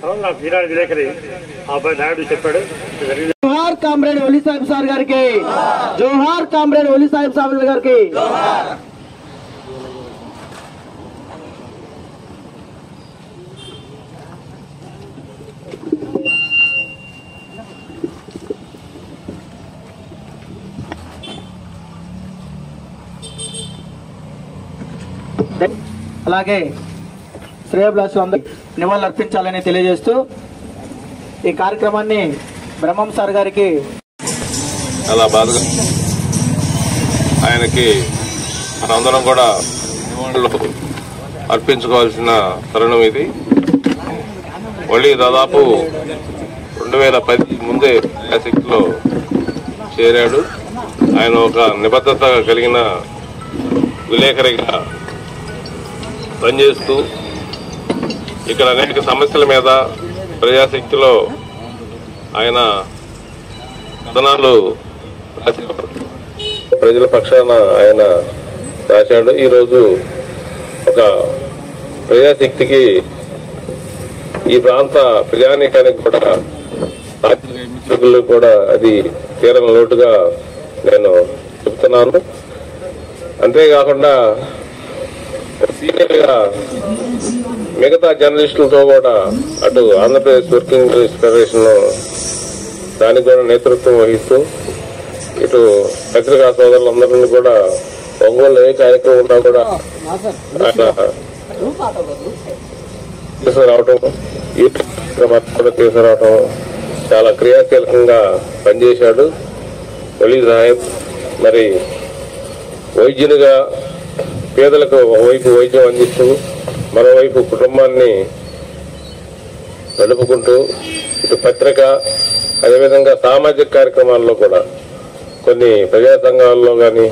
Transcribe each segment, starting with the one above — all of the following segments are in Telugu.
నాకు ఈనాడు విలేకరి అబ్బాయి నాయుడు చెప్పాడు. జోహార్ కామ్రేడ్ ఒలి సాహిబ్ సార్ గారికి, జోహార్ కామ్రేడ్ ఒలి సాహిబ్ సార్ గారికి. అలాగే శ్రేయోభిలాషులు అందరికీ నివాళులు అర్పించాలని తెలియజేస్తూ ఈ కార్యక్రమాన్ని బ్రహ్మం సార్ గారికి చాలా బాధగా ఆయనకి మనందరం కూడా నివాళులు అర్పించుకోవాల్సిన తరుణం ఇది. మళ్ళీ దాదాపు 2010 ముందే శక్తిలో చేరాడు. ఆయన ఒక నిబద్ధత కలిగిన విలేకరిగా పనిచేస్తూ ఇక్కడ అనేక సమస్యల మీద ప్రజాశక్తిలో ఆయన కథనాలు ప్రజల పక్షాన ఆయన రాశాడు. ఈరోజు ఒక ప్రజాశక్తికి ఈ ప్రాంత ప్రజానీకానికి కూడా కూడా అది తీరని లోటుగా నేను చెప్తున్నాను. అంతేకాకుండా సీనియర్ గా మిగతా జర్నలిస్టులతో కూడా అటు ఆంధ్రప్రదేశ్ వర్కింగ్ ఫెడరేషన్ దానికి కూడా నేతృత్వం వహిస్తూ ఇటు పత్రికా సోదరులందరినీ కూడా ఒంగోలు ఏ కార్యక్రమం ఉన్నా కూడా ఆయన తీసుకురావటం ఈ కూడా తీసుకురావటం చాలా క్రియాశీలకంగా పనిచేశాడు ఒలి సాహెబ్. మరి వైద్యునిగా పేదలకు ఒకవైపు వైద్యం అందిస్తూ మరోవైపు కుటుంబాన్ని నడుపుకుంటూ ఇటు పత్రిక అదేవిధంగా సామాజిక కార్యక్రమాల్లో కూడా కొన్ని ప్రజా సంఘాల్లో కానీ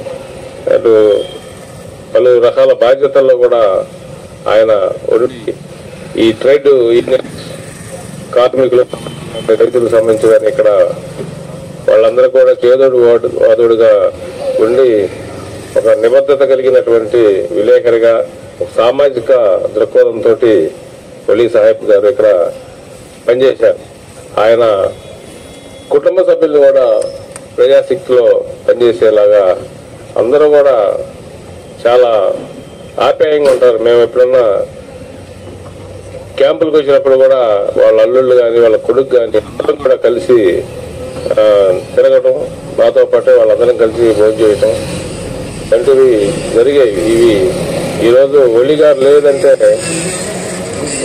అటు పలు రకాల బాధ్యతల్లో కూడా ఆయన ఈ ట్రేడ్ యూనియన్ కార్మికులు రైతులకు సంబంధించి కానీ ఇక్కడ వాళ్ళందరూ కూడా చేదోడు వాదోడుగా ఉండి ఒక నిబద్ధత కలిగినటువంటి విలేకరిగా సామాజిక దృక్పథంతో ఒలి సాహెబ్ గారు ఇక్కడ పనిచేశారు. ఆయన కుటుంబ సభ్యులు కూడా ప్రజాశక్తిలో పనిచేసేలాగా అందరూ కూడా చాలా ఆప్యాయంగా ఉంటారు. మేము ఎప్పుడన్నా క్యాంపులకు వచ్చినప్పుడు కూడా వాళ్ళ అల్లుళ్ళు కానీ వాళ్ళ కొడుకు కానీ అందరం కూడా కలిసి తిరగటం, మాతో పాటు వాళ్ళందరం కలిసి భోజనం చేయటం వంటివి జరిగాయి. ఇవి ఈరోజు ఒలి గారు లేదంటే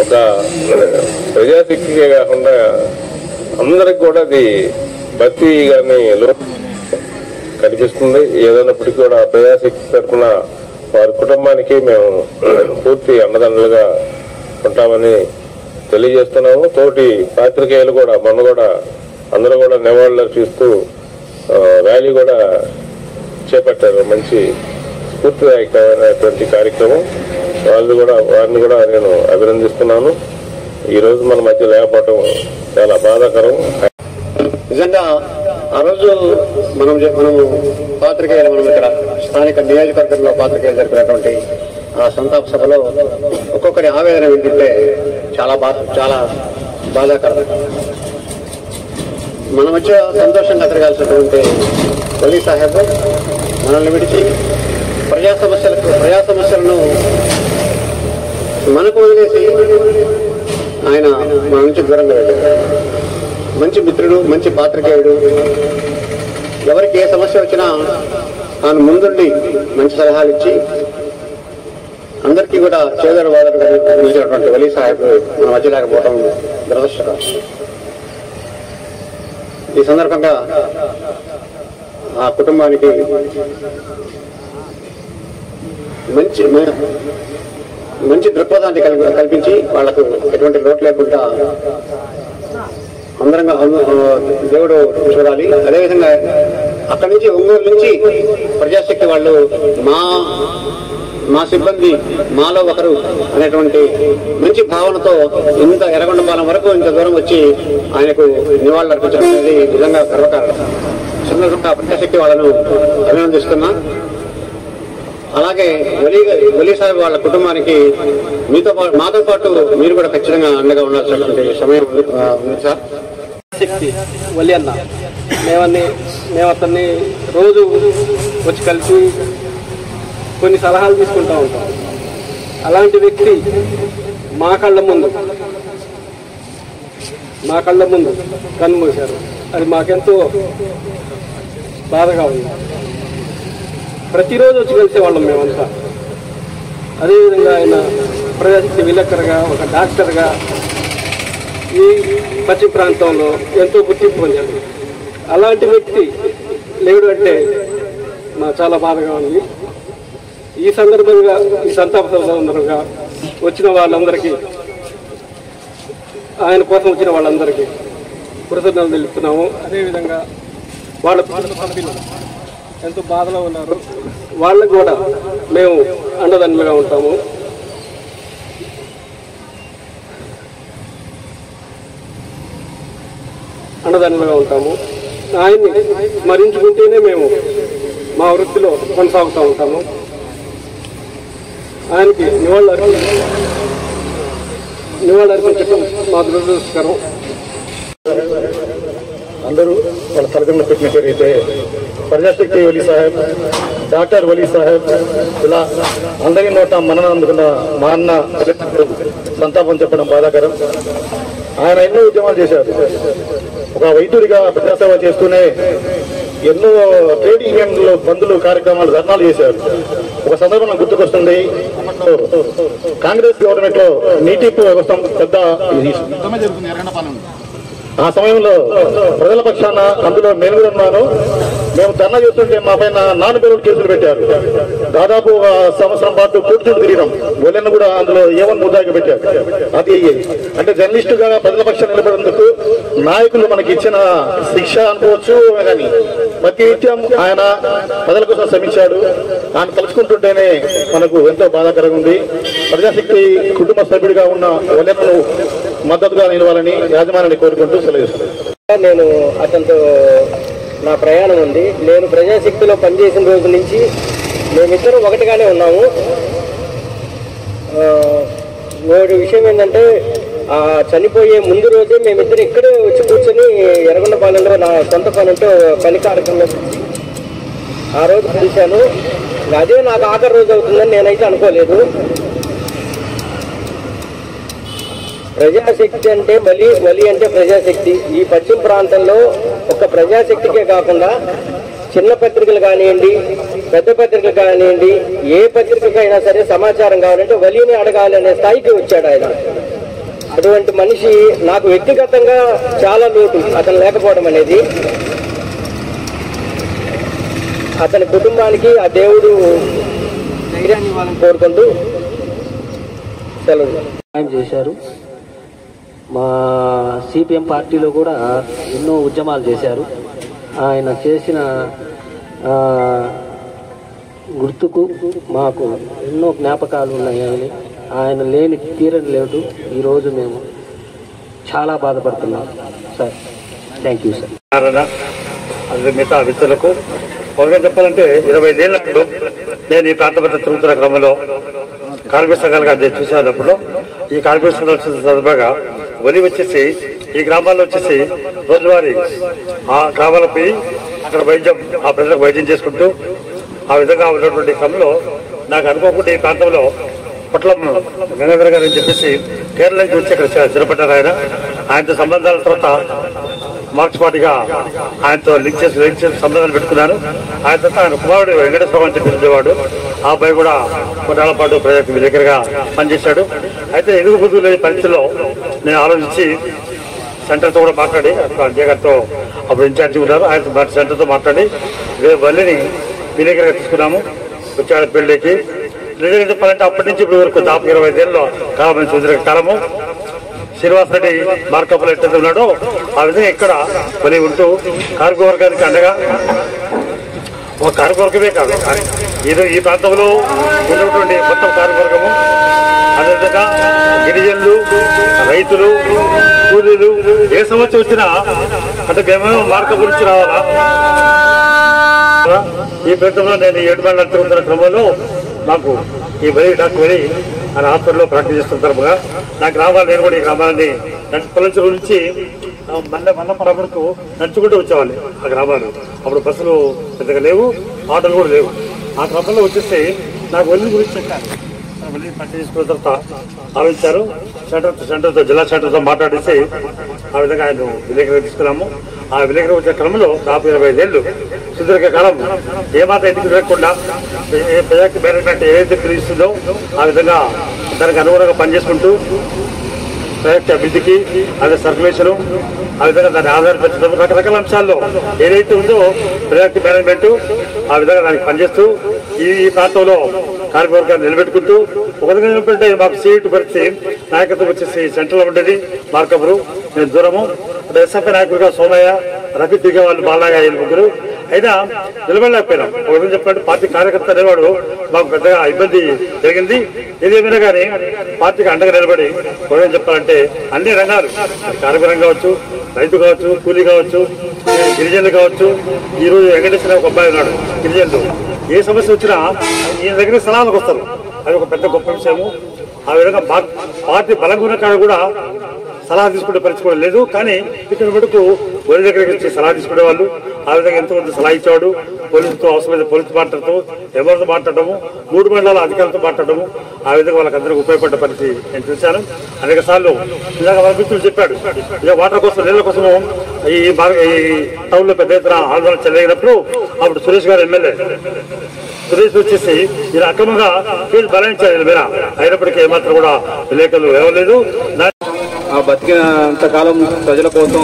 ఒక ప్రజాశక్తికే కాకుండా అందరికి కూడా అది భక్తి కానీ లోటు కనిపిస్తుంది. ఏదైనప్పటికీ కూడా ప్రజాశక్తి తరఫున వారి కుటుంబానికి మేము పూర్తి అండదండలుగా ఉంటామని తెలియజేస్తున్నాము. తోటి పాత్రికేయులు కూడా మొన్న కూడా అందరూ కూడా నివాళులు అర్పిస్తూ ర్యాలీ కూడా చేపట్టారు. మంచి స్ఫూర్తిదాయకమైనటువంటి కార్యక్రమం. వారిని కూడా నేను అభినందిస్తున్నాను. ఈ రోజు మన మధ్య లేకపోవటం చాలా బాధాకరం. నిజంగా ఆ రోజు మనం పాత్రికేయులు మనం ఇక్కడ స్థానిక నియోజకవర్గంలో పాత్రికేయులు జరిపినటువంటి ఆ సంతాప సభలో ఒక్కొక్కరి ఆవేదన వింటుంటే చాలా బాధాకరం. మన మధ్య సంతోషంగా తిరగాల్సినటువంటి ఒలి సాహెబ్ మనల్ని విడిచి ప్రజా సమస్యలను మనకు వదిలేసి ఆయన మన నుంచి దూరంగా వెళ్ళారు. మంచి మిత్రుడు, మంచి పాత్రికేయుడు. ఎవరికి ఏ సమస్య వచ్చినా ఆయన ముందుండి మంచి సలహాలు ఇచ్చి అందరికీ కూడా చేదోడు వాదోడుగా నిలిచినటువంటి ఒలి సాహెబ్ మన మధ్య లేకపోవడం దురదృష్టకరం. ఈ సందర్భంగా ఆ కుటుంబానికి మంచి దృక్పథాన్ని కల్పించి వాళ్లకు ఎటువంటి లోటు లేకుండా అందరంగా దేవుడు చూడాలి. అదేవిధంగా అక్కడి నుంచి ఒంగోలు నుంచి ప్రజాశక్తి వాళ్ళు మా సిబ్బంది మాలో ఒకరు అనేటువంటి మంచి భావనతో ఇంత ఎర్రగొండపాలెం వరకు ఇంత దూరం వచ్చి ఆయనకు నివాళులు అర్పించడం అనేది నిజంగా గర్వకారణం. సందర్భంగా ప్రజాశక్తి వాళ్ళను అభినందిస్తున్నా. అలాగే వలీ సాహెబ్ వాళ్ళ కుటుంబానికి మాతో పాటు మీరు కూడా ఖచ్చితంగా అండగా ఉండాల్సినటువంటి సమయం ఉంది సార్. శక్తి వలి అన్న మేము అతన్ని రోజు వచ్చి కలిసి కొన్ని సలహాలు తీసుకుంటూ ఉంటాం. అలాంటి వ్యక్తి మా కళ్ళ ముందు కన్నుమూశారు. అది మాకెంతో బాధగా ఉంది. ప్రతిరోజు వచ్చి కలిసేవాళ్ళం మేమంతా. అదేవిధంగా ఆయన ప్రజాశక్తి విలేకరుగా, ఒక డాక్టర్గా ఈ పశ్చిమ ప్రాంతంలో ఎంతో గుర్తింపు పొందారు. అలాంటి వ్యక్తి లేడు అంటే నాకు చాలా బాధగా ఉంది. ఈ సందర్భంగా ఈ సంతాప సందర్భంగా వచ్చిన వాళ్ళందరికీ, ఆయన కోసం వచ్చిన వాళ్ళందరికీ కృతజ్ఞతలు తెలుపుతున్నాము. అదేవిధంగా వాళ్ళ కుటుంబ సభ్యులు ఎంతో బాధలో ఉన్నారు. వాళ్ళకు కూడా మేము అండదండలుగా ఉంటాము. ఆయన్ని స్మరించుకుంటేనే మేము మా వృత్తిలో కొనసాగుతూ ఉంటాము. ఆయనకి నివాళులర్పించడం మా దురదృష్టకరం. అందరూ వాళ్ళ తల్లిదండ్రులు పెట్టిన పేరు అయితే ప్రజాశక్తి వలీ సాహెబ్, డాక్టర్ వలీ సాహెబ్, ఇలా అందరి నోట మనన అందుకున్న మా అన్న సంతాపం చెప్పడం బాధాకరం. ఆయన ఎన్నో ఉద్యమాలు చేశారు. ఒక వైద్యుడిగా ప్రజాసేవ చేస్తూనే ఎన్నో ట్రేడ్ యూనియన్లు బంధులు కార్యక్రమాలు ధర్నాలు చేశారు. ఒక సందర్భం గుర్తుకొస్తుంది, కాంగ్రెస్ గవర్నమెంట్ లో నీటి వ్యవస్థ పెద్ద ఆ సమయంలో ప్రజల పక్షాన అందులో మేము కూడా ఉన్నాను. మేము ధర్నా చేస్తుంటే మా పైన 4 పేరులు కేసులు పెట్టారు. దాదాపు సంవత్సరం పాటు కోర్టులు తిరిగినాం. వాళ్ళని కూడా అందులో ఏమని ముద్దాగా పెట్టారు. అది అంటే జర్నలిస్టుగా ప్రజల పక్షాన నిలబడేందుకు నాయకులు మనకి ఇచ్చిన శిక్ష అనుకోవచ్చు. కానీ ప్రతి నిత్యం ఆయన ప్రజల కోసం శ్రమించాడు. ఆయన తలుచుకుంటుంటేనే మనకు ఎంతో బాధాకరంగా ఉంది. ప్రజాశక్తి కుటుంబ సభ్యుడిగా ఉన్న వాళ్ళను మద్దతుగా నిలవాలని యాజమాన్యాన్ని కోరుకుంటూ సెలవిస్తున్నాను. నేను అతనితో నా ప్రయాణం ఉంది. నేను ప్రజాశక్తిలో పనిచేసిన రోజు నుంచి మేమిద్దరం ఒకటిగానే ఉన్నాము. ఒకటి విషయం ఏంటంటే, చనిపోయే ముందు రోజే మేమిద్దరు ఇక్కడే వచ్చి కూర్చొని ఎర్రగొండపాలెంలో నా సొంత పనితో పని కార్యక్రమం ఆ రోజు కలిశాను. అదే నాకు ఆఖరి రోజు అవుతుందని నేనైతే అనుకోలేదు. ప్రజాశక్తి అంటే వలి అంటే ప్రజాశక్తి. ఈ పశ్చిమ ప్రాంతంలో ఒక ప్రజాశక్తికే కాకుండా చిన్న పత్రికలు కానివ్వండి, పెద్ద పత్రికలు కానివ్వండి, ఏ పత్రికకైనా సరే సమాచారం కావాలంటే వలిని అడగాలి అనే స్థాయికి వచ్చాడు ఆయన. అటువంటి మనిషి నాకు వ్యక్తిగతంగా చాలా లోటు అతను లేకపోవడం అనేది. అతని కుటుంబానికి ఆ దేవుడు ధైర్యాన్ని ఇవ్వాలని కోరుకుంటూ సెలవు చేశారు. మా సిపిఎం పార్టీలో కూడా ఎన్నో ఉద్యమాలు చేశారు. ఆయన చేసిన గుర్తుకు మాకు ఎన్నో జ్ఞాపకాలు ఉన్నాయి. ఆయన లేని తీరని లేదు. ఈరోజు మేము చాలా బాధపడుతున్నాం సార్. Thank you sir. అది మిగతా వ్యక్తులకు ఒకగా చెప్పాలంటే 25 ఏళ్ళ నేను ఈ ప్రాంత పట్ల తిరుగుతున్న క్రమంలో కార్మిక సంఘాలుగా చూసేటప్పుడు ఈ కార్మిక సంఘాలు సందర్భంగా వలి వచ్చేసి ఈ గ్రామాల్లో వచ్చేసి రోజువారీ ఆ గ్రామాలకు పోయి అక్కడ ఆ ప్రజలకు వైద్యం చేసుకుంటూ ఆ విధంగా ఉన్నటువంటి క్రమంలో నాకు అనుకోకుండా ఈ ప్రాంతంలో పొట్లం గంగాధర గారు అని చెప్పేసి కేరళ నుంచి వచ్చి ఇక్కడ స్థిరపడ్డారు. ఆయనతో సంబంధాల తర్వాత మార్క్స్ పార్టీగా ఆయనతో లింక్ చేసి సంబంధాలు పెట్టుకున్నాను. ఆయన తర్వాత ఆయన కుమారుడు వెంకటేశ్వర అని చెప్పి ఉండేవాడు. ఆ అబ్బాయి కూడా కొన్నాళ్ళ పాటు ప్రజలకు దగ్గరగా పనిచేశాడు. అయితే ఎదుగు బుద్ధులు లేని పరిస్థితుల్లో నేను ఆలోచించి సెంటర్తో కూడా మాట్లాడి అజయ్ గారితో అప్పుడు ఇన్ఛార్జి ఉన్నారు, ఆయన సెంటర్తో మాట్లాడి వల్లిని మీ దగ్గరగా తీసుకున్నాము. వచ్చాడు పెళ్లికి. నిజంగా చెప్పాలంటే అప్పటి నుంచి ఇప్పుడు వరకు దాదాపు 25 ఏళ్ళలో కాలం చూసిన కాలము శ్రీనివాస్ రెడ్డి మార్కప్లో ఎట్లయితే ఉన్నాడో ఆ విధంగా ఇక్కడ వలి ఉంటూ కార్మిక వర్గానికి అండగా, ఒక కార్మిక వర్గమే కాదు ఈ ప్రాంతంలో ఉన్నటువంటి మొత్తం కార్మిక వర్గము, అదేవిధంగా గిరిజనులు, రైతులు, కూలీలు ఏ సమస్య వచ్చినా అంటే మేమేమో మార్కప్ నుంచి రావాలా. ఈ ప్రాంతంలో నేను 7 మండలాలు తిరుగుతున్న క్రమంలో నాకు ఈ బలి డాక్టర్ వెళ్ళి ఆయన హాస్పిటల్లో ప్రాక్టీస్ చేస్తున్న తరపుగా నా గ్రామాలు నేను కూడా ఈ గ్రామాలని పొలంచెరు నుంచి మన్నపడ వరకు నడుచుకుంటూ వచ్చేవాళ్ళు ఆ గ్రామాలు. అప్పుడు బస్సులు పెద్దగా లేవు, ఆటోలు కూడా లేవు. ఆ క్రమంలో వచ్చేస్తే నాకు వెళ్ళి గురించి చెప్పాను. వెళ్ళి పట్టి తీసుకున్న తర్వాత ఆలోచించారు. సెంటర్తో జిల్లా సెంటర్తో మాట్లాడేసి ఆ విధంగా ఆయన విలేకరు తీసుకున్నాము. ఆ విలేకరు వచ్చే క్రమంలో దాదాపు 25 ఏళ్ళు సుదీర్ఘకాలం ఏమాత్రం ఇంటికి తిరగకుండా ప్రజాకి మేనేజ్మెంట్ ఏదైతే పిలుస్తుందో ఆ విధంగా దానికి అనుగుణంగా పనిచేసుకుంటూ ప్రాజెక్ట్ అభివృద్ధికి అదే సర్క్యులేషన్ ఆ విధంగా దాన్ని ఆధారపరచడం రకరకాల అంశాల్లో ఏదైతే ఉందో ప్రాజెక్ట్ మేనేజ్మెంట్ ఆ విధంగా దానికి పనిచేస్తూ ఈ ప్రాంతంలో కార్యవర్గాన్ని నిలబెట్టుకుంటూ ఒక విధంగా నిలబెట్టే మాకు సీటు పరిస్థితి నాయకత్వం వచ్చేసి సెంట్రల్లో ఉండేది మార్కపురు, నేను దూరము. ఎస్ఎఫ్ఐ నాయకులుగా సోమయ్య, రఫీ దిగే వాళ్ళు బాలాగా ముగ్గురు. అయినా నిలబడలేకపోయినాం. ఒక విధంగా చెప్పాలంటే పార్టీ కార్యకర్త అనేవాడు మాకు పెద్దగా ఇబ్బంది జరిగింది. ఏదేమైనా కానీ పార్టీకి అండగా నిలబడి ఒక విధంగా చెప్పాలంటే అన్ని రంగాలు కార్మిక కావచ్చు, రైతు కావచ్చు, కూలీ కావచ్చు, గిరిజనులు కావచ్చు. ఈరోజు వెంకటేశ్వర ఒక అబ్బాయి ఉన్నాడు గిరిజనులు. ఏ సమస్య వచ్చినా ఈయన దగ్గర సలహాలకు వస్తారు. అది ఒక పెద్ద గొప్ప విషయము. ఆ విధంగా పార్టీ బలంగా ఉన్న కాడ కూడా సలహా తీసుకునే పరిస్థితి కూడా లేదు. కానీ ఇక్కడ మటుకు పోలీసు దగ్గరికి వచ్చి సలహా తీసుకునే వాళ్ళు. ఆ విధంగా ఎంతోమంది సలహా ఇచ్చేవాడు. పోలీసులతో అవసరమైతే పోలీసు మాట్లాడటం, ఎవరితో మాట్లాడటము, 3 మండలాల అధికారులతో మాట్లాడటము. ఆ విధంగా వాళ్ళకందరికీ ఉపయోగపడ్డ పరిస్థితి నేను చూశాను. అనేక సార్లు ఇలాగ వాళ్ళ మిత్రులు చెప్పాడు, ఇలా వాటర్ కోసం నీళ్ళ కోసము ఈ టౌన్లో పెద్ద ఎత్తున ఆందోళన చెలగినప్పుడు అప్పుడు సురేష్ గారు ఎమ్మెల్యే సురేష్ వచ్చేసి ఇలా అక్రమంగా కేసు బలాయించారు వీళ్ళ మీద. అయినప్పటికీ ఏమాత్రం కూడా విలేకరులు ఇవ్వలేదు. బతికినంతకాలం ప్రజల కోసం,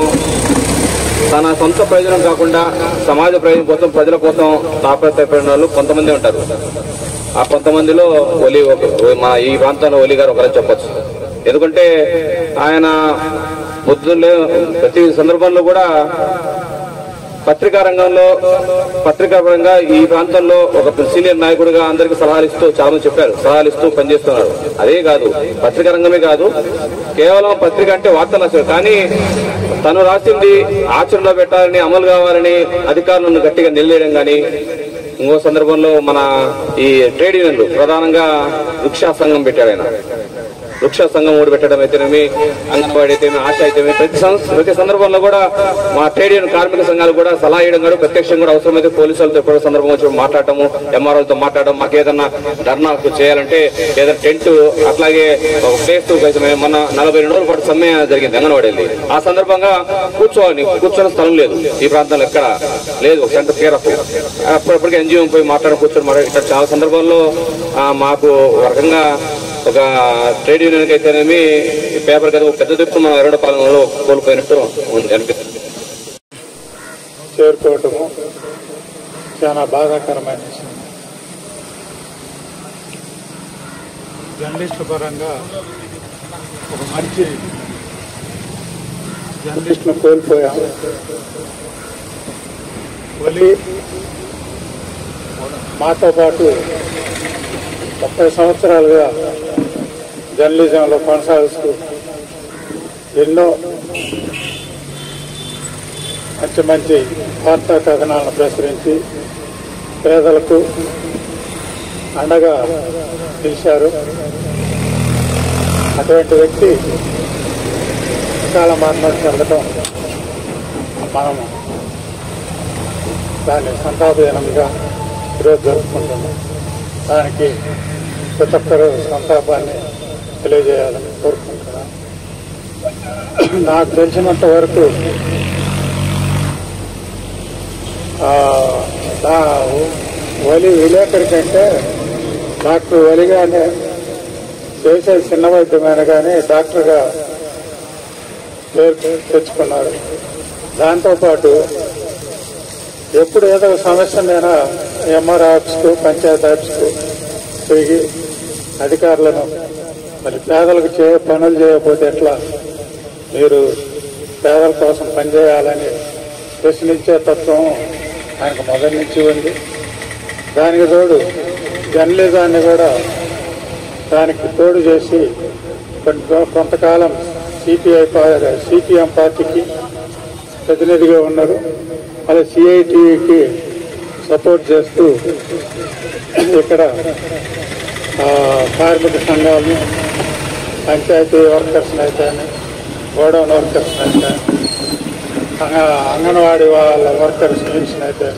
తన సొంత ప్రయోజనం కాకుండా సమాజ ప్రయోజనం కోసం, ప్రజల కోసం తాపత్రయపడిన వాళ్ళు కొంతమంది ఉంటారు. ఆ కొంతమందిలో మా ఈ ప్రాంతంలో ఒలి గారు ఒకరని చెప్పచ్చు. ఎందుకంటే ఆయన పొద్దున్నే ప్రతి సందర్భంలో కూడా పత్రికా రంగంలో పత్రికాపరంగా ఈ ప్రాంతంలో ఒక సీనియర్ నాయకుడిగా అందరికీ సలహాలు ఇస్తూ, చాలా మంది చెప్పారు, సలహాలు ఇస్తూ పనిచేస్తున్నారు. అదే కాదు, పత్రికా రంగమే కాదు, కేవలం పత్రిక అంటే వార్తలు రాశారు. కానీ తను రాసింది ఆచరణలో పెట్టాలని, అమలు కావాలని అధికారులను గట్టిగా నిలదీయడం. కానీ ఇంకో సందర్భంలో మన ఈ ట్రేడ్ యూనియన్లు ప్రధానంగా వృక్షా సంఘం పెట్టాడు ఆయన. వృక్ష సంఘం ఓడి పెట్టడం అయితేనేమి, అంగన్వాడీ అయితేమి, ఆశ అయితేమి, ప్రతి సందర్భంలో కూడా మా ట్రేడ్ యూనియన్ కార్మిక సంఘాలు కూడా సలహా ఇవ్వడం కాదు, ప్రత్యక్షంగా కూడా అవసరమైతే పోలీసులతో కూడా సందర్భం వచ్చి మాట్లాడటము, ఎంఆర్ఓలతో మాట్లాడడం, మాకు ఏదన్నా ధర్నా చేయాలంటే ఏదైనా టెంట్ అట్లాగే ఒక ప్లేస్ మొన్న 42 రోజుల పాటు సమ్మె జరిగింది అంగన్వాడీ. ఆ సందర్భంగా కూర్చొని స్థలం లేదు ఈ ప్రాంతంలో, ఎక్కడ లేదు. సెంటర్ కేర్ ఆఫ్ అప్పుడప్పటికే ఎన్జిఓ పోయి మాట్లాడుకోవచ్చు. ఇక్కడ చాలా సందర్భాల్లో మాకు రకంగా ఒక ట్రేడ్ యూనియన్కి అయితేనేమి పేపర్ కదా పెద్ద దిప్పు మన 2 పాలనలో కోల్పోయినట్టు అనిపిస్తుంది. చేరుకోవటము చాలా బాధాకరమైన విషయం. జర్నలిస్టుల పరంగా ఒక మంచి జర్నలిస్టును కోల్పోయాము. ఒలి మాతో పాటు 30 సంవత్సరాలుగా జర్నలిజంలో కొనసాగిస్తూ ఎన్నో మంచి వార్తా కథనాలను ప్రచురించి పేదలకు అండగా నిలిచారు. అటువంటి వ్యక్తి చాలా మరణం చెందడం మనము దాన్ని సంతాపజనకంగా ఈరోజు జరుపుకుంటున్నాం. దానికి ప్రతి ఒక్కరూ సంతాపాన్ని తెలియజేయాలని కోరుకుంటున్నాను. నాకు తెలిసినంత వరకు ఒలి విలేకరి కంటే డాక్టర్ ఒలిగానే చేసేది చిన్న వైద్యమైన కానీ డాక్టర్గా పేరు తెచ్చుకున్నారు. దాంతోపాటు ఎప్పుడు ఏదో సమస్యనైనా ఎంఆర్ ఆఫీస్కు, పంచాయతీ ఆఫీస్కు తిరిగి అధికారులను మరి పేదలకు పనులు చేయకపోతే ఎట్లా, మీరు పేదల కోసం పనిచేయాలని ప్రశ్నించే తత్వం ఆయనకు మొదటి నుంచి ఉంది. దానికి తోడు జర్నలిజాన్ని కూడా దానికి తోడు చేసి కొంతకాలం సిపిఎం పార్టీకి ప్రతినిధిగా ఉన్నారు. మళ్ళీ సిఐటికి సపోర్ట్ చేస్తూ ఇక్కడ కార్మిక సంఘాలను, పంచాయతీ వర్కర్స్ని అయితే, గోడౌన్ వర్కర్స్ని అయితే, అంగన్వాడీ వాళ్ళ వర్కర్స్ యూనియన్ అయితే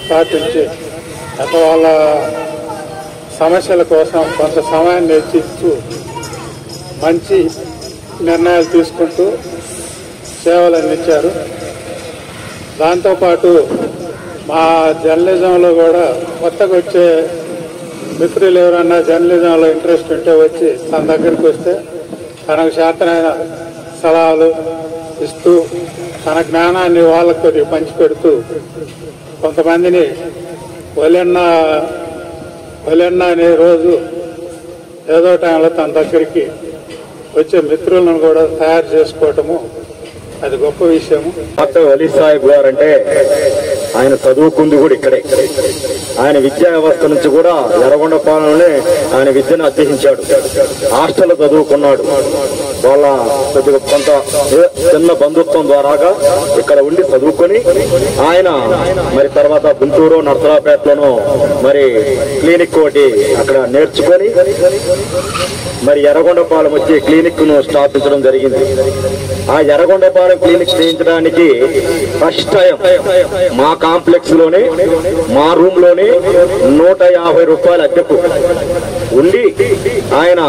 స్థాపించి వాళ్ళ సమస్యల కోసం కొంత సమయాన్ని వెచ్చిస్తూ మంచి నిర్ణయాలు తీసుకుంటూ సేవలు అందించారు. దాంతోపాటు మా జర్నలిజంలో కూడా కొత్తగా వచ్చే మిత్రులు ఎవరన్నా జర్నలిజంలో ఇంట్రెస్ట్ ఉంటే వచ్చి తన దగ్గరికి వస్తే తనకు చేతనైన సలహాలు ఇస్తూ తన జ్ఞానాన్ని వాళ్ళకు కొద్దిగా పంచిపెడుతూ కొంతమందిని వలెన్న అనే రోజు ఏదో టైంలో తన దగ్గరికి వచ్చే మిత్రులను కూడా తయారు చేసుకోవటము అది గొప్ప విషయము. డాక్టర్ వలీ సాహెబ్ గారు అంటే ఆయన చదువుకుంది కూడా ఇక్కడే. ఆయన విద్యా వ్యవస్థ నుంచి కూడా ఎర్రగొండపాలెంలోనే ఆయన విద్యను అభ్యసించాడు. హాస్టల్లో చదువుకున్నాడు. వాళ్ళ కొద్దిగా కొంత చిన్న బంధుత్వం ద్వారాగా ఇక్కడ ఉండి చదువుకొని ఆయన మరి తర్వాత గుంటూరు నర్సరాపేటలోనూ మరి క్లినిక్ ఒకటి అక్కడ నేర్చుకొని మరి ఎర్రగొండపాలెం వచ్చి క్లినిక్ ను స్థాపించడం జరిగింది. ఆ ఎర్రగొండపాలెం క్లినిక్ చేయించడానికి ఫస్ట్ టైం మా కాంప్లెక్స్ లోనే మా రూమ్ లోనే 150 రూపాయల అద్దెకు ఉండి ఆయన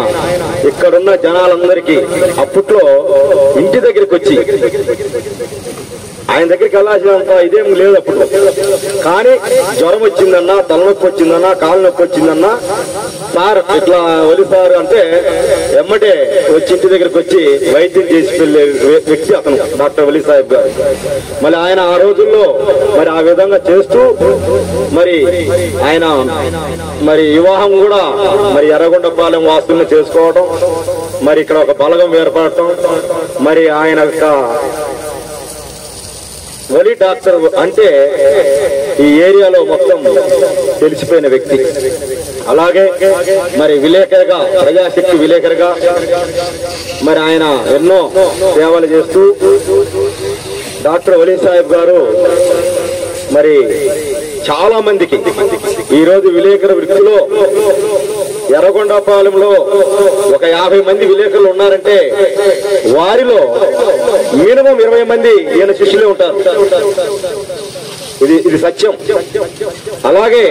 ఇక్కడున్న జనాలందరికీ అప్పట్లో ఇంటి దగ్గరికి వచ్చి ఆయన దగ్గరికి వెళ్ళాల్సినంత ఇదేం లేదు అప్పుడు. కానీ జ్వరం వచ్చిందన్నా, తలనొప్పి వచ్చిందన్నా, కాలు నొప్పి వచ్చిందన్నా, సార్ ఇట్లా వలి సార్ అంటే ఎమ్మటే వచ్చి ఇంటి దగ్గరికి వచ్చి వైద్యం చేసి వెళ్ళే వ్యక్తి అతను డాక్టర్ వలీ సాహెబ్ గారు. మరి ఆయన ఆ రోజుల్లో మరి ఆ విధంగా చేస్తూ మరి ఆయన మరి వివాహం కూడా మరి ఎర్రగొండపాలెం వాసుల్ని చేసుకోవడం, మరి ఇక్కడ ఒక బలగం ఏర్పడటం, మరి ఆయన యొక్క వలి డాక్టర్ అంటే ఈ ఏరియాలో మొత్తం తెలిసిపోయిన వ్యక్తి. అలాగే మరి విలేకరుగా, ప్రజాశక్తి విలేకరుగా మరి ఆయన ఎన్నో సేవలు చేస్తూ డాక్టర్ వలీ సాహెబ్ గారు మరి చాలా మందికి ఈరోజు విలేకరు వృత్తిలో ఎర్రగొండపాలెంలో ఒక 50 మంది విలేకరులు ఉన్నారంటే వారిలో మినిమం 20 మంది ఈయన శిష్యులే ఉంటారు. ఇది సత్యం. అలాగే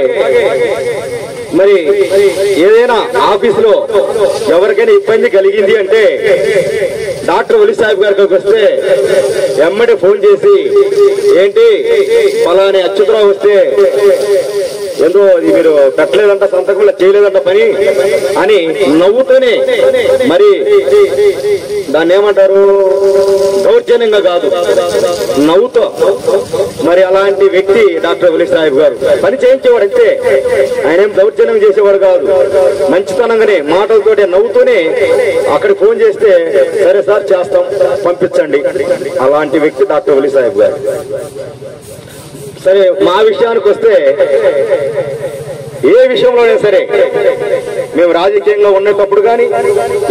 మరి ఏదైనా ఆఫీసులో ఎవరికైనా ఇబ్బంది కలిగింది అంటే డాక్టర్ వలీ సాహెబ్ గారికి వస్తే ఎమ్మటి ఫోన్ చేసి ఏంటి ఫలాని అచ్యుతరావు వస్తే ఎంతో మీరు పెట్టలేదంట, సంతకంలో చేయలేదంట పని అని నవ్వుతూనే, మరి దాన్ని ఏమంటారు, దౌర్జన్యంగా కాదు నవ్వుతో మరి అలాంటి వ్యక్తి డాక్టర్ వలీ సాహెబ్ గారు. పని చేయించేవాడు అంతే, ఆయన ఏం దౌర్జన్యం చేసేవాడు కాదు. మంచితనంగానే మాటలతోటి నవ్వుతూనే అక్కడికి ఫోన్ చేస్తే సరే సార్ చేస్తాం పంపించండి. అలాంటి వ్యక్తి డాక్టర్ వలీ సాహెబ్ గారు. సరే మా విషయానికి వస్తే ఏ విషయంలోనే సరే మేము రాజకీయంగా ఉండేటప్పుడు కానీ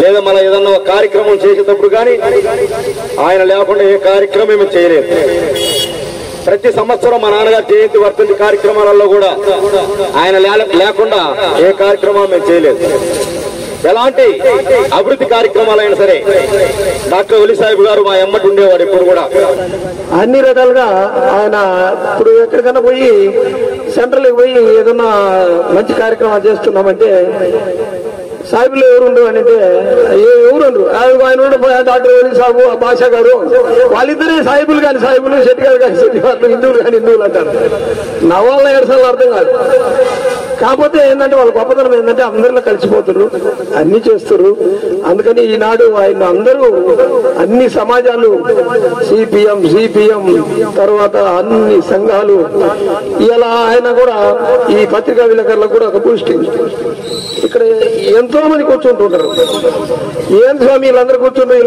లేదా మన ఏదన్నా కార్యక్రమం చేసేటప్పుడు కానీ ఆయన లేకుండా ఏ కార్యక్రమం మేము చేయలేదు. ప్రతి సంవత్సరం మా నాన్నగారు జయంతి వర్ధంతి కార్యక్రమాలలో కూడా ఆయన లేకుండా ఏ కార్యక్రమం మేము చేయలేదు. ఎలాంటి అభివృద్ధి కార్యక్రమాలైనా సరే డాక్టర్ వలీ సాహెబ్ గారు మా ఎమ్మటి ఉండేవాడు. ఎప్పుడు కూడా అన్ని రకాలుగా ఆయన ఇప్పుడు ఎక్కడికైనా పోయి సెంట్రల్కి పోయి ఏదన్నా మంచి కార్యక్రమాలు చేస్తున్నామంటే సాహిబులు ఎవరుండు అని అంటే ఎవరుండ్రు ఆయన డాక్టర్ వలీ సాహెబు బాషా గారు వాళ్ళిద్దరే సాహిబులు కానీ సాహిబులు, శెట్టి గారు కానీ శెట్టి గారు, హిందువులు కానీ హిందువులు అంటారు. నవ్వాళ్ళ ఎడసాలు అర్థం కాదు. కాకపోతే ఏంటంటే వాళ్ళ గొప్పతనం ఏంటంటే అందరిలో కలిసిపోతున్నారు, అన్ని చేస్తున్నారు. అందుకని ఈనాడు ఆయన అందరూ అన్ని సమాజాలు సిపిఎం తర్వాత అన్ని సంఘాలు ఇలా ఆయన కూడా ఈ పత్రికా విలేకరులకు కూడా ఒక బూస్టింగ్. ఇక్కడ ఎంతో మంది కూర్చుంటుంటారు. ఏం స్వామి వీళ్ళందరూ కూర్చుంటారు,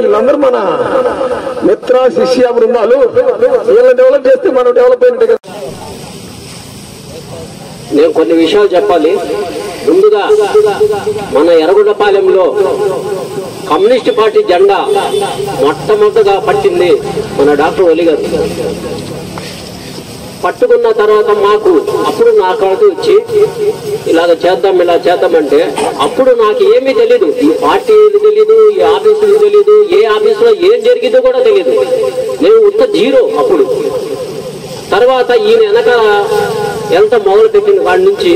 వీళ్ళందరూ మన మిత్ర శిష్య బృందాలు. వీళ్ళని డెవలప్ చేస్తే మనం డెవలప్ అయినట్టు కదా. నేను కొన్ని విషయాలు చెప్పాలి. ముందుగా మన ఎర్రగొండపాలెంలో కమ్యూనిస్ట్ పార్టీ జెండా మొట్టమొదటిగా పట్టింది మన డాక్టర్ వలీ గారు. పట్టుకున్న తర్వాత మాకు అప్పుడు నా కాడికి వచ్చి ఇలా చేద్దామంటే అప్పుడు నాకు ఏమీ తెలీదు. ఈ పార్టీ తెలీదు, ఈ ఆఫీసులు తెలీదు, ఏ ఆఫీసులో ఏం జరిగిందో కూడా తెలీదు. నేను ఉత్త జీరో అప్పుడు. తర్వాత ఈయన వెనక ఎంత మొదలు పెట్టిన వాడి నుంచి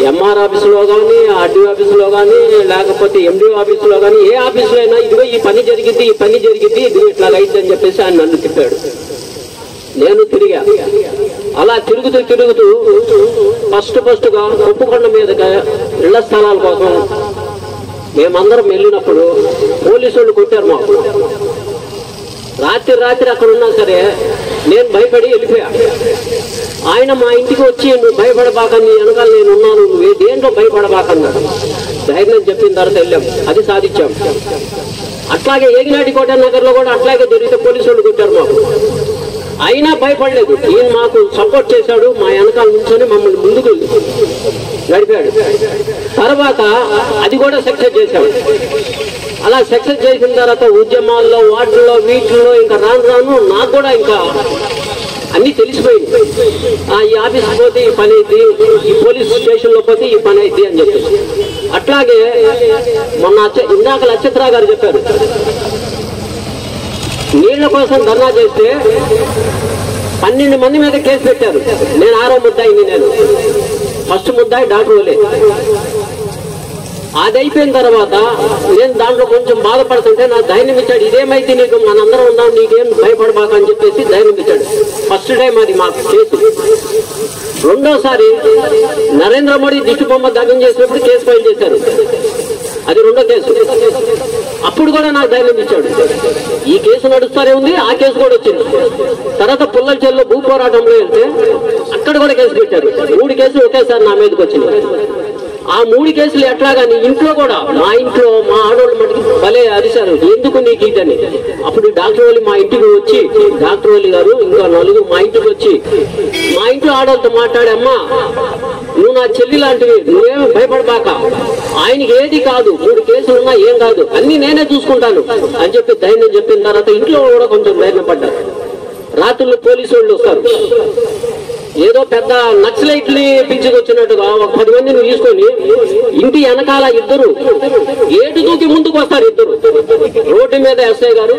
ఎంఆర్ ఆఫీసులో కానీ, ఆర్డీఓ ఆఫీసులో కానీ, లేకపోతే ఎండిఓ ఆఫీసులో కానీ, ఏ ఆఫీసులో అయినా ఇదిగో ఈ పని జరిగింది ఇదిగో ఇట్లా అయింది అని చెప్పేసి ఆయన నన్ను తిప్పాడు. నేను తిరిగా. అలా తిరుగుతూ ఫస్ట్గా ఉప్పుకొండ మీదగా ఇళ్ల స్థలాల కోసం మేమందరం వెళ్ళినప్పుడు పోలీసు వాళ్ళు కొట్టారు మాకు. రాత్రి అక్కడ ఉన్నా సరే నేను భయపడి వెళ్ళిపోయా. ఆయన మా ఇంటికి వచ్చి నువ్వు భయపడబాకని, వెనకాల నేను ఉన్నాను, నువ్వు దేంట్లో భయపడబాకన్నాడు. ధైర్యం చెప్పిన తర్వాత వెళ్ళాం, అది సాధించాం. అట్లాగే ఏగినాటి కోట నగర్లో కూడా అట్లాగే జరిగితే పోలీసు వాళ్ళు కొట్టారు మాకు. అయినా భయపడలేదు. ఈయన మాకు సపోర్ట్ చేశాడు, మా వెనకాల నుంచొని మమ్మల్ని ముందుకు నడిపాడు. తర్వాత అది కూడా సక్సెస్ చేశాడు. అలా సక్సెస్ చేసిన తర్వాత ఉద్యమాల్లో, వాటిల్లో, వీటిల్లో ఇంకా రాను నాకు కూడా ఇంకా అన్ని తెలిసిపోయింది. ఈ ఆఫీస్ పోతే ఈ పని అయింది, ఈ పోలీస్ స్టేషన్లో పోతే ఈ పని అయింది అని చెప్పేసి. అట్లాగే మొన్న ఇందాక నక్షత్రరావు గారు చెప్పారు, నీళ్ల కోసం ధర్నా చేస్తే 12 మంది మీద కేసు పెట్టారు. నేను 6వ ముద్దాయిని. నేను ఫస్ట్ ముద్దాయి డాక్టర్ వలే. అది అయిపోయిన తర్వాత నేను దాంట్లో కొంచెం బాధపడుతుంటే నాకు ధైర్యం ఇచ్చాడు. ఇదేమైతే నీకు మనందరం ఉందాం, నీకేం భయపడబాక అని చెప్పేసి ధైర్యం ఇచ్చాడు. ఫస్ట్ టైం అది మాకు కేసు. రెండోసారి నరేంద్ర మోడీ దిష్టి బొమ్మ దగ్ధం చేసినప్పుడు కేసు ఫైల్ చేశారు. అది రెండో కేసు. అప్పుడు కూడా నాకు ధైర్యం ఇచ్చాడు. ఈ కేసు నడుస్తానే ఉంది, ఆ కేసు కూడా వచ్చింది. తర్వాత పుల్లల చెల్లో భూ పోరాటంలో వెళ్తే అక్కడ కూడా కేసు పెట్టారు. 3 కేసులు ఒకేసారి నా మీదకి వచ్చినాయి. ఆ 3 కేసులు ఎట్లాగాని ఇంట్లో కూడా, మా ఇంట్లో మా ఆడవాళ్ళు మటుకు భలే అరిశారు, ఎందుకు నీకు ఇదని. అప్పుడు డాక్టర్ వాళ్ళు మా ఇంటికి వచ్చి, డాక్టర్ వాళ్ళు గారు ఇంకా 4 మా ఇంటికి వచ్చి మా ఇంట్లో ఆడవాళ్ళతో మాట్లాడి, అమ్మా నువ్వు నా చెల్లి లాంటివి, నువ్వేమో భయపడబాక, ఆయనకి ఏది కాదు, 3 కేసులు ఉన్నా ఏం కాదు, అన్ని నేనే చూసుకుంటాను అని చెప్పి ధైర్యం చెప్పిన తర్వాత ఇంట్లో కూడా కొంచెం ధైర్యం పడ్డారు. రాత్రులు పోలీసు వాళ్ళు వస్తారు, ఏదో పెద్ద నక్సలైట్ని పిలుచుకొచ్చినట్టుగా ఒక 10 మందిని తీసుకొని ఇంటి వెనకాల ఇద్దరు ఏటు దూకి ముందుకు వస్తారు. ఇద్దరు రోడ్డు మీద ఎస్ఐ గారు,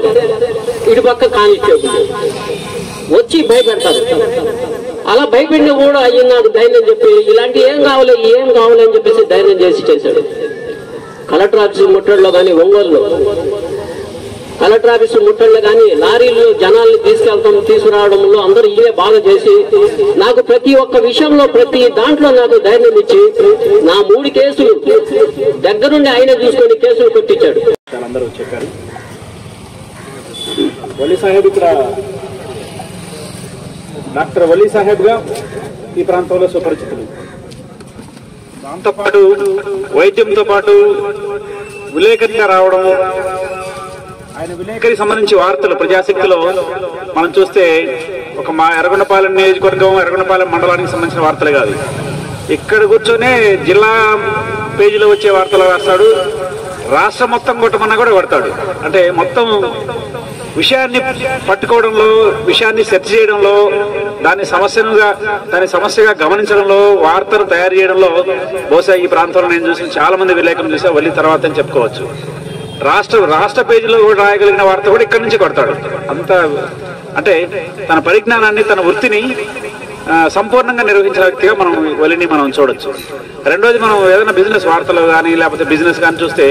ఇటు పక్క కానిస్టేబుల్ వచ్చి భయపెడతారు. అలా భయపెట్టిన కూడా అయ్యింది నాకు ధైర్యం చెప్పి, ఇలాంటి ఏం కావాలి అని చెప్పేసి ధైర్యం చేశాడు. కలెక్టర్ ఆఫీసు ముట్టడిలో కానీ, ఒంగోలులో కలెక్టర్ ఆఫీసు ముట్టడిలో కానీ, లారీల్లో జనాల్ని తీసుకురావడంలో అందరూ ఇవే బాగా చేసి నాకు ప్రతి ఒక్క విషయంలో, ప్రతి దాంట్లో నాకు ధైర్యం ఇచ్చి నా 3 కేసులు దగ్గరుండి ఆయన చూసుకొని కేసులు కొట్టించాడు. అందరూ చెప్పారు. వలీ సాహెబ్ ఇక్కడ డాక్టర్ వలీ సాహెబ్గా ఈ ప్రాంతంలో సుపరిచితులు. దాంతోపాటు వైద్యంతో పాటు విలేకరిగా రావడం, ఆయన విలేకరికి సంబంధించి వార్తలు ప్రజాశక్తిలో మనం చూస్తే ఒక మా ఎర్రగొండపాలెం నియోజకవర్గం, ఎర్రగొండపాలెం మండలానికి సంబంధించిన వార్తలు కాదు, ఇక్కడ కూర్చొనే జిల్లా పేజీలో వచ్చే వార్తలు రాస్తాడు. రాష్ట్రం మొత్తం కొట్టమన్నా కూడా కొడతాడు. అంటే మొత్తం విషయాన్ని పట్టుకోవడంలో, విషయాన్ని సెర్చ్ చేయడంలో, దాని సమస్యగా గమనించడంలో, వార్తలు తయారు చేయడంలో బహుశా ఈ ప్రాంతంలో నేను చూసిన చాలా మంది విలేకరులు చూసా, వల్లి తర్వాత అని చెప్పుకోవచ్చు. రాష్ట్ర పేజీలో కూడా రాయగలిగిన వార్త కూడా ఇక్కడి నుంచి కొడతాడు. అంత అంటే తన పరిజ్ఞానాన్ని, తన వృత్తిని సంపూర్ణంగా నిర్వహించిన వ్యక్తిగా వలిని మనం చూడొచ్చు. రెండోది, మనం ఏదైనా బిజినెస్ వార్తలు కానీ లేకపోతే బిజినెస్ కానీ చూస్తే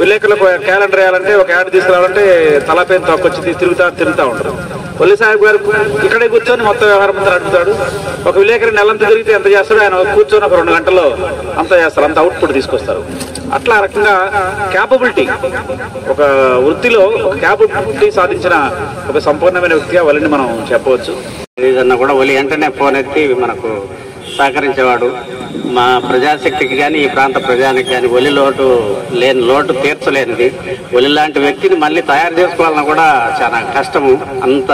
విలేకరులకు క్యాలెండర్ వేయాలంటే, ఒక యాడ్ తీసుకురావాలంటే తలపైన తొక్కొచ్చి తిరుగుతూ ఉంటారు. వల్లి సాహెబ్ గారు ఇక్కడే కూర్చొని మొత్తం వ్యవహారం అంతా నడుపుతాడు. ఒక విలేకరి నెలంతా తిరిగితే ఎంత చేస్తాడో ఆయన కూర్చొని ఒక 2 గంటల్లో అంతా చేస్తారు, అంత అవుట్పుట్ తీసుకొస్తారు. అట్లా రకంగా క్యాపబిలిటీ, ఒక వృత్తిలో ఒక క్యాపబిలిటీ సాధించిన ఒక సంపూర్ణమైన వ్యక్తిగా వల్లిని మనం చెప్పవచ్చు. ఏదన్నా కూడా వలి వెంటనే ఫోన్ ఎత్తి మనకు సహకరించేవాడు. మా ప్రజాశక్తికి కానీ, ఈ ప్రాంత ప్రజానికి కానీ వలి లోటు తీర్చలేనిది. వలి లాంటి వ్యక్తిని మళ్ళీ తయారు చేసుకోవాలన్నా కూడా చాలా కష్టము. అంత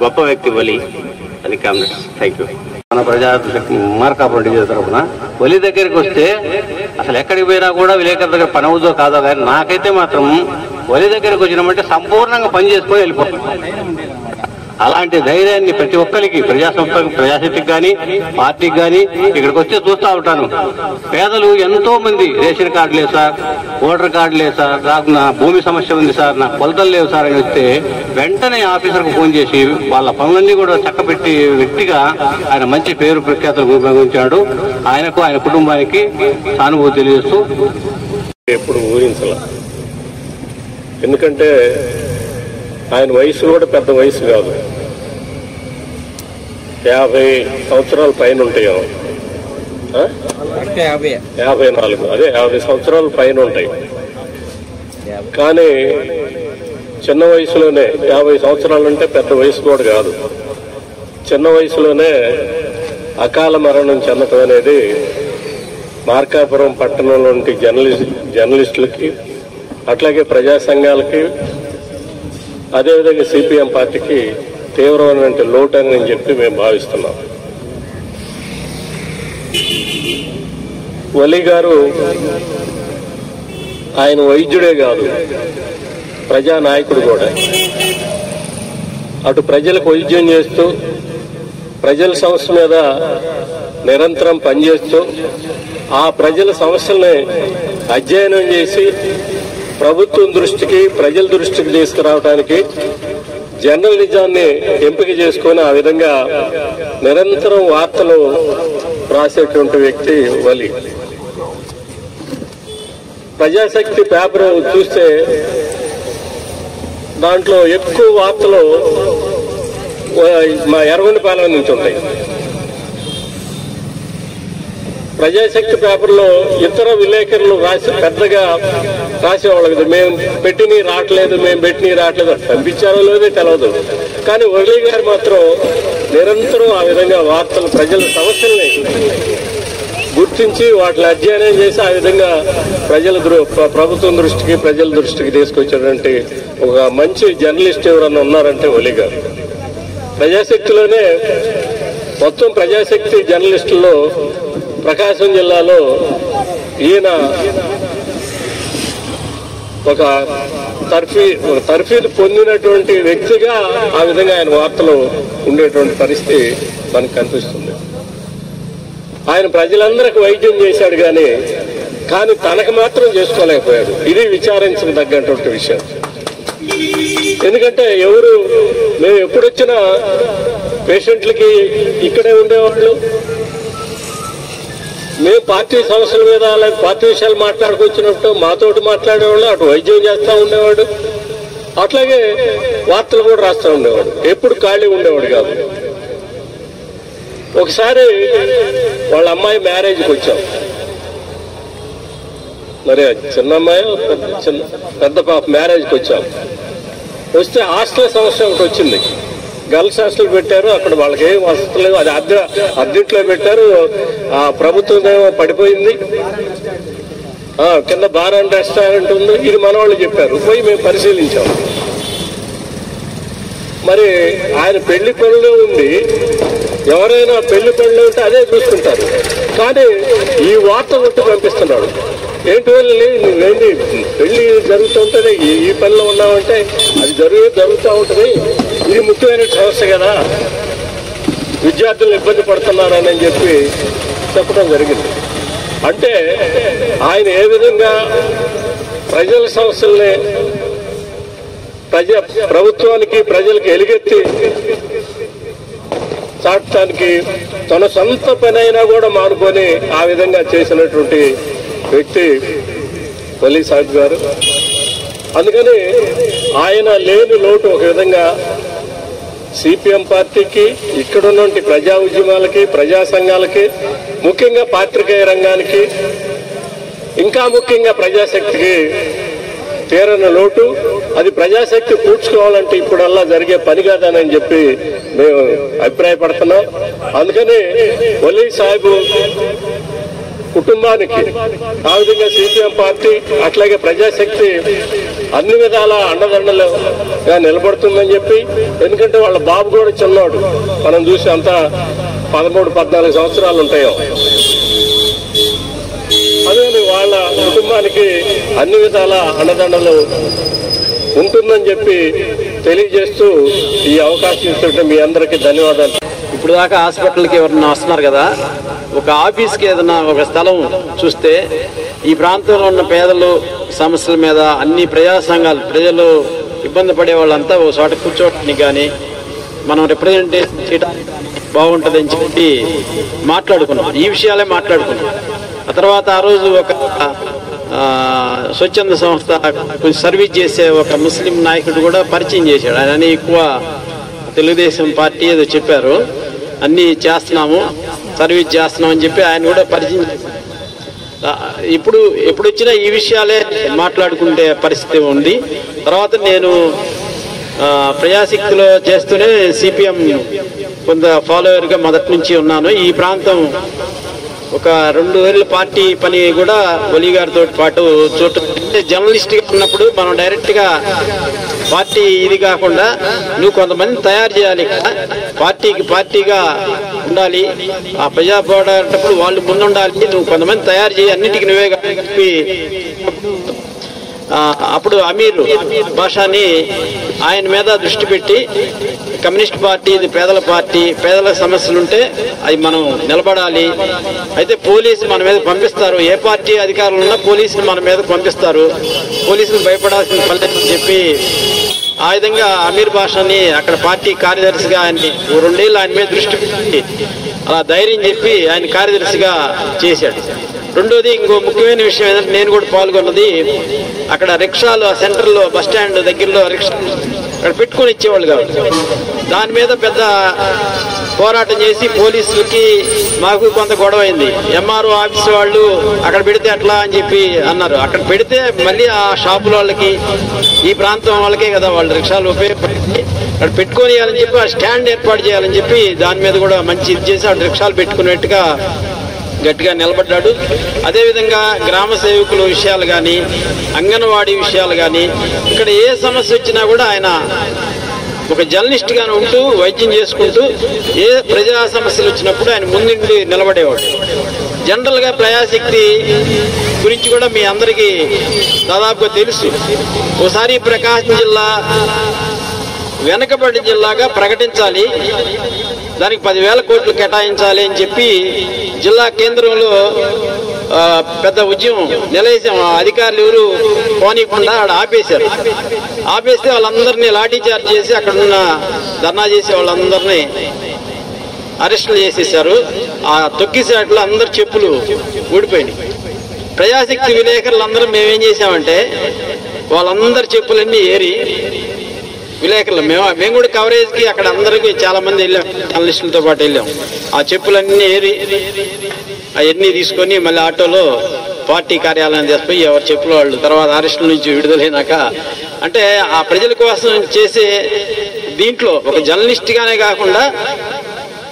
గొప్ప వ్యక్తి వలి. అది కాంగ్రెస్. Thank you. మన ప్రజాశక్తి మార్కాపురం డివిజన్ తరఫున వలి దగ్గరికి వస్తే అసలు ఎక్కడికి పోయినా కూడా విలేకరుల దగ్గర పని అవుతుందో కాదో కానీ నాకైతే మాత్రం వలి దగ్గరికి వచ్చినామంటే సంపూర్ణంగా పని చేసుకొని వెళ్ళిపోతాం. అలాంటి ధైర్యాన్ని ప్రతి ఒక్కరికి ప్రజాశక్తికి కానీ పార్టీకి కానీ ఇక్కడికి వచ్చి చూస్తూ ఉంటాను. పేదలు ఎంతో మంది రేషన్ కార్డు లేదు సార్, ఓటర్ కార్డు లేదు సార్, నాకు నా భూమి సమస్య ఉంది సార్, నాకు కొలతలు లేవు సార్ అని వస్తే వెంటనే ఆఫీసర్కు ఫోన్ చేసి వాళ్ళ పనులన్నీ కూడా చక్కబెట్టి వ్యక్తిగా ఆయన మంచి పేరు ప్రఖ్యాతలు ఉపయోగించాడు. ఆయనకు ఆయన కుటుంబానికి సానుభూతి తెలియజేస్తూ ఎప్పుడు ఊహించాల. ఎందుకంటే ఆయన వయసు కూడా పెద్ద వయసు కాదు, 50 సంవత్సరాల పైన ఉంటాయి. 54 అదే 50 సంవత్సరాల పైన ఉంటాయి. కానీ చిన్న వయసులోనే 50 సంవత్సరాలు అంటే పెద్ద వయసు కూడా కాదు. చిన్న వయసులోనే అకాల మరణం చెందటం అనేది మార్కాపురం పట్టణంలోని జర్నలిస్టులకి, అట్లాగే ప్రజా సంఘాలకి, అదేవిధంగా సిపిఎం పార్టీకి తీవ్రమైన లోటు అని చెప్పి మేము భావిస్తున్నాం. వలి గారు ఆయన వైద్యుడే కాదు, ప్రజానాయకుడు కూడా. అటు ప్రజలకు వైద్యం చేస్తూ, ప్రజల సమస్య మీద నిరంతరం పనిచేస్తూ, ఆ ప్రజల సమస్యల్ని అధ్యయనం చేసి ప్రభుత్వం దృష్టికి, ప్రజల దృష్టికి తీసుకురావడానికి జర్నలిజాన్ని ఎంపిక చేసుకుని ఆ విధంగా నిరంతరం వార్తలు రాసేటువంటి వ్యక్తి వలి. ప్రజాశక్తి పేపర్ చూస్తే దాంట్లో ఎక్కువ వార్తలు మా ఎర్రగొండపాలెం నుంచి ఉంటాయి. ప్రజాశక్తి పేపర్లో ఇతర విలేకరులు పెద్దగా రాసేవాళ్ళు కదా, మేము పెట్టినవి రావట్లేదు, మేము పెట్టినవి రావట్లేదు, పంపించారో లేదో తెలియదు. కానీ వలి గారు మాత్రం నిరంతరం ఆ విధంగా వార్తలు, ప్రజల సమస్యల్ని గుర్తించి వాటిని అధ్యయనం చేసి ఆ విధంగా ప్రభుత్వం దృష్టికి, ప్రజల దృష్టికి తీసుకొచ్చేటువంటి ఒక మంచి జర్నలిస్ట్ ఎవరన్నా ఉన్నారంటే వలి గారు. ప్రజాశక్తిలోనే మొత్తం ప్రజాశక్తి జర్నలిస్టుల్లో ప్రకాశం జిల్లాలో ఈయన ఒక తర్ఫీదు పొందినటువంటి వ్యక్తిగా ఆ విధంగా ఆయన వార్తలు ఉండేటువంటి పరిస్థితి మనకు కనిపిస్తుంది. ఆయన ప్రజలందరికీ వైద్యం చేశాడు కానీ తనకు మాత్రం చేసుకోలేకపోయాడు. ఇది విచారించదగ్గటువంటి విషయం. ఎందుకంటే మేము ఎప్పుడొచ్చినా పేషెంట్లకి ఇక్కడే ఉండేవాళ్ళు, మేము పార్టీ సమస్యల మీద అలాగే పార్టీ విషయాలు మాట్లాడుకొచ్చినప్పుడు మాతోటి మాట్లాడేవాళ్ళు, అటు వైద్యం చేస్తూ ఉండేవాడు, అట్లాగే వార్తలు కూడా రాస్తూ ఉండేవాడు. ఎప్పుడు ఖాళీ ఉండేవాడు కాదు. ఒకసారి వాళ్ళ అమ్మాయి మ్యారేజ్కి వచ్చాం. మరి చిన్న అమ్మాయి పెద్ద పాప మ్యారేజ్కి వచ్చాం. వస్తే హాస్టల్ సమస్య ఒకటి వచ్చింది. గర్ల్స్ హాస్టల్ పెట్టారు, అక్కడ వాళ్ళకి ఏం వసతులు లేవు, అది అద్దెంట్లో పెట్టారు. ఆ ప్రభుత్వం ఏమో పడిపోయింది, కింద బార్ అండ్ రెస్టారెంట్ ఉంది. ఇది మన వాళ్ళు చెప్పారు, పోయి మేము పరిశీలించాం. మరి ఆయన పెళ్లి పనులు ఉంది, ఎవరైనా పెళ్లి పనులు ఉంటే అదే చూసుకుంటారు. కానీ ఈ వార్త కొట్టి పంపిస్తున్నాడు. ఏంటి వెళ్ళి నువ్వేంటి పెళ్లి జరుగుతుంటది, ఈ పనిలో ఉన్నావంటే అది జరుగుతూ ఉంటుంది, ఇది ముఖ్యమైన సమస్య కదా, విద్యార్థులు ఇబ్బంది పడుతున్నారని చెప్పి చెప్పడం జరిగింది. అంటే ఆయన ఏ విధంగా ప్రజల సమస్యల్ని ప్రభుత్వానికి, ప్రజలకు ఎలుగెత్తి చాటడానికి తన సొంత పని అయినా కూడా మానుకొని ఆ విధంగా చేసినటువంటి వ్యక్తి వలి సాహిబ్ గారు. అందుకని ఆయన లేని లోటు ఒక విధంగా సిపిఎం పార్టీకి, ఇక్కడున్నటువంటి ప్రజా ఉద్యమాలకి, ప్రజా సంఘాలకి, ముఖ్యంగా పాత్రికేయ రంగానికి, ఇంకా ముఖ్యంగా ప్రజాశక్తికి తీరని లోటు. అది ప్రజాశక్తి పూడ్చుకోవాలంటే ఇప్పుడల్లా జరిగే పని కాదని చెప్పి మేము అభిప్రాయపడుతున్నాం. అందుకని వలి సాహిబ్ కుటుంబానికి ఆ విధంగా సిపిఎం పార్టీ అట్లాగే ప్రజాశక్తి అన్ని విధాల అండదండలుగా నిలబడుతుందని చెప్పి, ఎందుకంటే వాళ్ళ బాబు కూడా చిన్నవాడు, మనం చూసి అంతా 13-14 సంవత్సరాలు ఉంటాయో. అదే వాళ్ళ కుటుంబానికి అన్ని విధాల అండదండలు ఉంటుందని చెప్పి తెలియజేస్తూ ఈ అవకాశం ఇస్తుంటే మీ అందరికీ ధన్యవాదాలు. ఇప్పుడు దాకా హాస్పిటల్కి ఎవరన్నా వస్తున్నారు కదా, ఒక ఆఫీస్కి ఏదైనా ఒక స్థలం చూస్తే ఈ ప్రాంతంలో ఉన్న పేదలు సమస్యల మీద అన్ని ప్రజా సంఘాలు, ప్రజలు ఇబ్బంది పడే వాళ్ళంతా ఒక చోట కూర్చోవడానికి కానీ మనం రిప్రజెంటేషన్ చేయడం బాగుంటుందని చెప్పి మాట్లాడుకున్నాం. ఈ విషయాలే మాట్లాడుకున్నాం. ఆ తర్వాత ఆ రోజు ఒక స్వచ్ఛంద సంస్థ కొంచెం సర్వీస్ చేసే ఒక ముస్లిం నాయకుడు కూడా పరిచయం చేశాడు. ఆయన ఎక్కువ తెలుగుదేశం పార్టీ ఏదో చెప్పారు, అన్నీ చేస్తున్నాము, సర్వీస్ చేస్తున్నాం అని చెప్పి ఆయన కూడా పరిచయం. ఇప్పుడు వచ్చినా ఈ విషయాలే మాట్లాడుకుంటే పరిస్థితి ఉంది. తర్వాత నేను ప్రజాశక్తిలో చేస్తూనే సిపిఎం కొంత ఫాలోవర్గా మొదటి నుంచి ఉన్నాను. ఈ ప్రాంతం ఒక 2 ఏళ్ళ పార్టీ పని కూడా ఒలి గారితో పాటు జర్నలిస్ట్గా ఉన్నప్పుడు మనం డైరెక్ట్గా పార్టీ ఇది కాకుండా నువ్వు కొంతమంది తయారు చేయాలి, పార్టీగా ఉండాలి, ఆ ప్రజా పోరాటప్పుడు వాళ్ళు ముందుండాలి, నువ్వు కొంతమంది తయారు చేయి, అన్నిటికీ నువ్వే చెప్పి అప్పుడు అమీర్ భాషని ఆయన మీద దృష్టి పెట్టి కమ్యూనిస్ట్ పార్టీ ఇది పేదల పార్టీ, పేదల సమస్యలుంటే అవి మనం నిలబడాలి, అయితే పోలీసు మన మీద పంపిస్తారు, ఏ పార్టీ అధికారులు ఉన్నా పోలీసులు మన మీద పంపిస్తారు, పోలీసులు భయపడాల్సిన పని అని చెప్పి ఆ విధంగా అమీర్ భాషని అక్కడ పార్టీ కార్యదర్శిగా ఆయన్ని 2 ఏళ్ళు ఆయన మీద దృష్టి పెట్టి అలా ధైర్యం చెప్పి ఆయన కార్యదర్శిగా చేశాడు. రెండోది ఇంకో ముఖ్యమైన విషయం ఏంటంటే నేను కూడా పాల్గొన్నది అక్కడ రిక్షాలు ఆ సెంటర్లో బస్ స్టాండ్ దగ్గరలో రిక్షా అక్కడ పెట్టుకొని ఇచ్చేవాళ్ళు కాదు. దాని మీద పెద్ద పోరాటం చేసి పోలీసులకి మాకు కొంత గొడవ అయింది. ఎంఆర్ఓ ఆఫీస్ వాళ్ళు అక్కడ పెడితే అట్లా అని చెప్పి అన్నారు. అక్కడ పెడితే మళ్ళీ ఆ షాపుల వాళ్ళకి ఈ ప్రాంతం వాళ్ళకే కదా వాళ్ళు రిక్షాలు ఉపయోగపడి అక్కడ పెట్టుకొని చేయాలని చెప్పి ఆ స్టాండ్ ఏర్పాటు చేయాలని చెప్పి దాని మీద కూడా మంచి ఇది చేసి అక్కడ రిక్షాలు పెట్టుకునేట్టుగా గట్టిగా నిలబడ్డాడు. అదేవిధంగా గ్రామ సేవకుల విషయాలు కానీ అంగన్వాడీ విషయాలు కానీ ఇక్కడ ఏ సమస్య వచ్చినా కూడా ఆయన ఒక జర్నలిస్ట్గానే ఉంటూ వైద్యం చేసుకుంటూ ఏ ప్రజా సమస్యలు వచ్చినప్పుడు ఆయన ముందుండి నిలబడేవాడు. జనరల్గా ప్రజాశక్తి గురించి కూడా మీ అందరికీ దాదాపుగా తెలుసు. ఒకసారి ప్రకాశం జిల్లా వెనకబడిన జిల్లాగా ప్రకటించాలి, దానికి 10,000 కోట్లు కేటాయించాలి అని చెప్పి జిల్లా కేంద్రంలో పెద్ద ఉద్యమం నిలవేశాం. అధికారులు ఎవరు పోనీయకుండా ఆడ ఆపేశారు. ఆపేస్తే వాళ్ళందరినీ లాఠీ చార్జ్ చేసి అక్కడున్న ధర్నా చేసే వాళ్ళందరినీ అరెస్టులు చేసేసారు. ఆ తొక్కిసాట్లో అందరు చెప్పులు ఊడిపోయినాయి. ప్రజాశక్తి విలేకరులు అందరూ మేమేం చేసామంటే వాళ్ళందరి చెప్పులన్నీ ఏరి విలేకరులు మేము కూడా కవరేజ్కి అక్కడ అందరికీ చాలా మంది వెళ్ళాం, జర్నలిస్టులతో పాటు వెళ్ళాం. ఆ చెప్పులన్నీ ఏరి అవన్నీ తీసుకొని మళ్ళీ ఆటోలో పార్టీ కార్యాలయం తీసుకుపోయి ఎవరు చెప్పులు వాళ్ళు తర్వాత అరెస్టుల నుంచి విడుదలైనాక అంటే ఆ ప్రజల కోసం చేసే దీంట్లో ఒక జర్నలిస్ట్గానే కాకుండా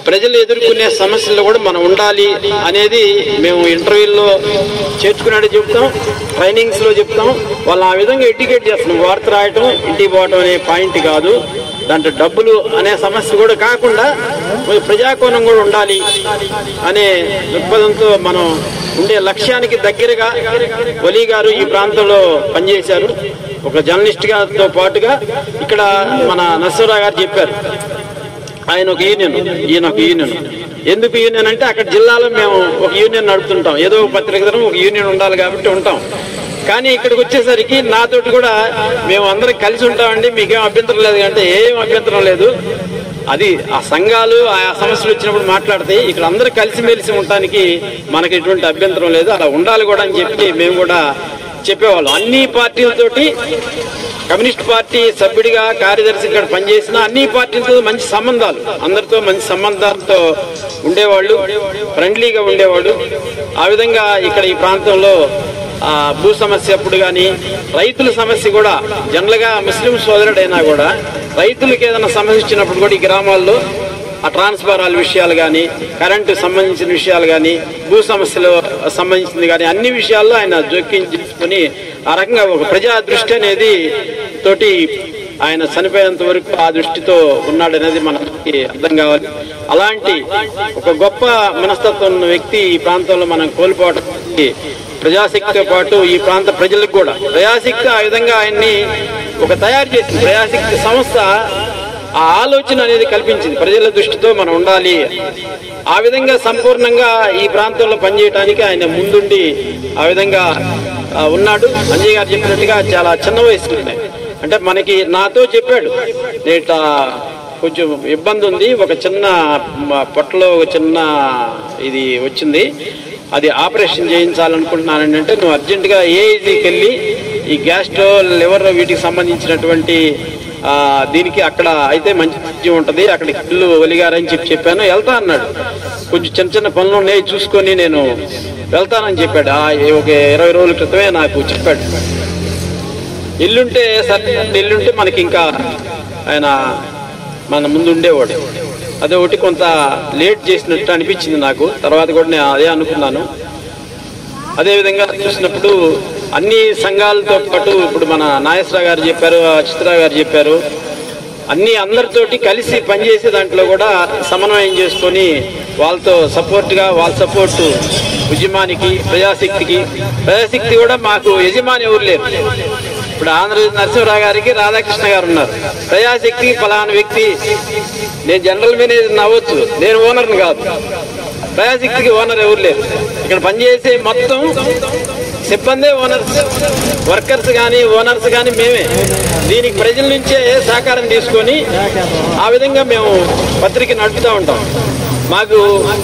ప్రజలు ఎదుర్కొనే సమస్యల్లో కూడా మనం ఉండాలి అనేది మేము ఇంటర్వ్యూల్లో చేర్చుకున్నట్టు చెప్తాం, ట్రైనింగ్స్లో చెప్తాం. వాళ్ళు ఆ విధంగా ఎడ్యుకేట్ చేస్తున్నాం. వార్త రాయటం ఇంటికి పోవటం అనే పాయింట్ కాదు, దాంట్లో డబ్బులు అనే సమస్య కూడా కాకుండా ప్రజాకోణం కూడా ఉండాలి అనే దృక్పథంతో మనం ఉండే లక్ష్యానికి దగ్గరగా ఒలి గారు ఈ ప్రాంతంలో పనిచేశారు. ఒక జర్నలిస్ట్గాతో పాటుగా ఇక్కడ మన నరసింహరావు గారు చెప్పారు, ఆయన ఒక యూనియన్, ఈయన ఒక యూనియన్. ఎందుకు యూనియన్ అంటే అక్కడ జిల్లాలో మేము ఒక యూనియన్ నడుపుతుంటాం, ఏదో ఒక పత్రిక ద్వారా ఒక యూనియన్ ఉండాలి కాబట్టి ఉంటాం. కానీ ఇక్కడికి వచ్చేసరికి నాతోటి కూడా మేము అందరం కలిసి ఉంటామండి, మీకేం అభ్యంతరం లేదు అంటే ఏం అభ్యంతరం లేదు, అది ఆ సంఘాలు ఆ సమస్యలు వచ్చినప్పుడు మాట్లాడతాయి, ఇక్కడ అందరూ కలిసిమెలిసి ఉండటానికి మనకి ఎటువంటి అభ్యంతరం లేదు, అలా ఉండాలి కూడా అని చెప్పి మేము కూడా చెప్పేవాళ్ళం. అన్ని పార్టీలతోటి కమ్యూనిస్ట్ పార్టీ సభ్యుడిగా కార్యదర్శి ఇక్కడ పనిచేసిన అన్ని పార్టీలతో మంచి సంబంధాలు, అందరితో మంచి సంబంధాలతో ఉండేవాళ్ళు, ఫ్రెండ్లీగా ఉండేవాడు. ఆ విధంగా ఇక్కడ ఈ ప్రాంతంలో భూ సమస్య అప్పుడు కానీ రైతుల సమస్య కూడా జనరల్గా ముస్లిం సోదరుడైనా కూడా రైతులకు ఏదైనా సమస్య వచ్చినప్పుడు కూడా ఈ గ్రామాల్లో ఆ ట్రాన్స్ఫారాల విషయాలు కానీ కరెంటు సంబంధించిన విషయాలు కానీ భూ సమస్యలు సంబంధించింది కానీ అన్ని విషయాల్లో ఆయన జోక్యం చేసుకుని ఆ రకంగా ఒక ప్రజా దృష్టి అనేది తోటి ఆయన చనిపోయేంత వరకు ఆ దృష్టితో ఉన్నాడనేది మనకి అర్థం కావాలి. అలాంటి ఒక గొప్ప మనస్తత్వం ఉన్న వ్యక్తి ఈ ప్రాంతంలో మనం కోల్పోవడానికి ప్రజాశక్తితో పాటు ఈ ప్రాంత ప్రజలకు కూడా ప్రజాశక్తి ఆ విధంగా ఆయన్ని ఒక తయారు చేసింది ప్రజాశక్తి సంస్థ. ఆ ఆలోచన అనేది కల్పించింది, ప్రజల దృష్టితో మనం ఉండాలి. ఆ విధంగా సంపూర్ణంగా ఈ ప్రాంతంలో పనిచేయడానికి ఆయన ముందుండి ఆ విధంగా ఉన్నాడు. అంజయ్ గారు చెప్పినట్టుగా చాలా చిన్న వయసులోనే, అంటే మనకి నాతో చెప్పాడు, నేట కొంచెం ఇబ్బంది ఉంది, ఒక చిన్న పొట్టలో ఒక చిన్న ఇది వచ్చింది, అది ఆపరేషన్ చేయించాలనుకుంటున్నానండి. అంటే నువ్వు అర్జెంటుగా ఏఐజీకి వెళ్ళి ఈ గ్యాస్ట్రో లివర్ వీటికి సంబంధించినటువంటి దీనికి అక్కడ అయితే మంచి వైద్యం ఉంటుంది, అక్కడికి ఇల్లు ఒలిగారని చెప్పాను. వెళ్తా అన్నాడు. కొంచెం చిన్న చిన్న పనులు ఉన్నాయి చూసుకొని నేను వెళ్తానని చెప్పాడు. ఒక 20 రోజుల క్రితమే నాకు చెప్పాడు. ఇల్లుంటే సరే, ఇల్లుంటే మనకి ఇంకా ఆయన మన ముందు ఉండేవాడు. అదే ఒకటి కొంత లేట్ చేసినట్టు అనిపించింది నాకు. తర్వాత కూడా నేను అదే అనుకున్నాను. అదేవిధంగా చూసినప్పుడు అన్ని సంఘాలతో పాటు ఇప్పుడు మన నాగేశ్వరరావు గారు చెప్పారు, చిత్రరావు గారు చెప్పారు, అందరితోటి కలిసి పనిచేసే దాంట్లో కూడా సమన్వయం చేసుకొని వాళ్ళతో సపోర్ట్గా, వాళ్ళ సపోర్టు ఉద్యమానికి, ప్రజాశక్తి కూడా మాకు యజమాని ఎవరు లేరు. ఇప్పుడు ఆంధ్రప్రదేశ్ నరసింహరావు గారికి రాధాకృష్ణ గారు ఉన్నారు. ప్రజాశక్తికి ఫలానా వ్యక్తి, నేను జనరల్ మేనేజర్ అవ్వచ్చు, నేను ఓనర్ని కాదు. ప్రజాశక్తికి ఓనర్ ఎవరు లేరు. ఇక్కడ పనిచేసే మొత్తం సిబ్బందే ఓనర్స్, వర్కర్స్ కానీ ఓనర్స్ కానీ మేమే. దీనికి ప్రజల నుంచే సహకారం తీసుకొని ఆ విధంగా మేము పత్రిక నడుపుతూ ఉంటాం. మాకు